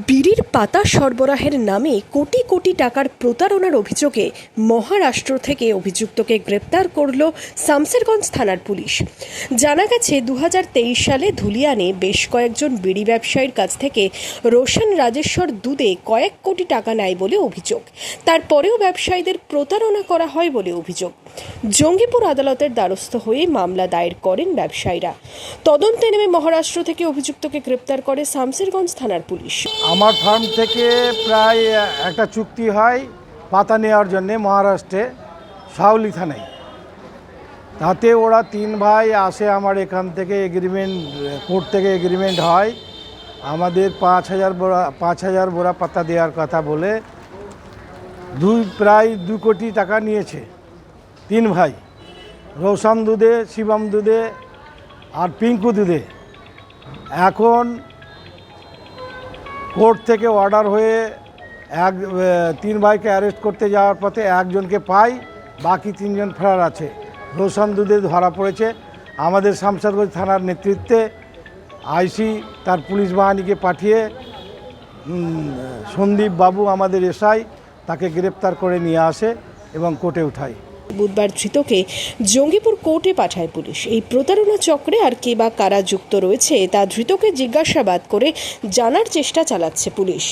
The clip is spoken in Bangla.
বিড়ির পাতা সরবরাহের নামে কোটি কোটি টাকার প্রতারণার অভিযোগে মহারাষ্ট্র থেকে অভিযুক্তকে গ্রেপ্তার করল শামসেরগঞ্জ থানার পুলিশ। জানা গেছে 2023 সালে ধুলিয়ানে বেশ কয়েকজন বিড়ি ব্যবসায়ীর কাছ থেকে রোশন রাজেশ্বর দুদে কয়েক কোটি টাকা নেয় বলে অভিযোগ। তারপরেও ব্যবসায়ীদের প্রতারণা করা হয় বলে অভিযোগ। জঙ্গিপুর আদালতের দ্বারস্থ হয়ে মামলা দায়ের করেন ব্যবসায়ীরা। তদন্তে নেমে মহারাষ্ট্র থেকে অভিযুক্তকে গ্রেপ্তার করে শামসেরগঞ্জ থানার পুলিশ। আমার ফার্ম থেকে প্রায় একটা চুক্তি হয় পাতা নেওয়ার জন্যে মহারাষ্ট্রে সাউলি থানায়। তাতে ওরা 3 ভাই আসে আমার এখান থেকে এগ্রিমেন্ট, কোর্ট থেকে এগ্রিমেন্ট হয় আমাদের 5,000 বোরা পাতা দেওয়ার কথা বলে প্রায় 2 কোটি টাকা নিয়েছে 3 ভাই, রোশন দুদে, শিবম দুদে আর পিঙ্কু দুদে। এখন কোর্ট থেকে অর্ডার হয়ে 3 ভাইকে অ্যারেস্ট করতে যাওয়ার পথে একজনকে পাই, বাকি 3 জন ফেরার আছে। রোশন দুদে ধরা পড়েছে। আমাদের শামসেরগঞ্জ থানার নেতৃত্বে আইসি তার পুলিশ বাহিনীকে পাঠিয়ে সন্দীপ বাবু আমাদের এসআই তাকে গ্রেপ্তার করে নিয়ে আসে এবং কোর্টে উঠায়। বুধবার ধৃতকে জঙ্গিপুর কোর্টে পাঠায় পুলিশ। এই প্রতারণা চক্রে আর কে বা কারা যুক্ত রয়েছে তা ধৃতকে জিজ্ঞাসাবাদ করে জানার চেষ্টা চালাচ্ছে পুলিশ।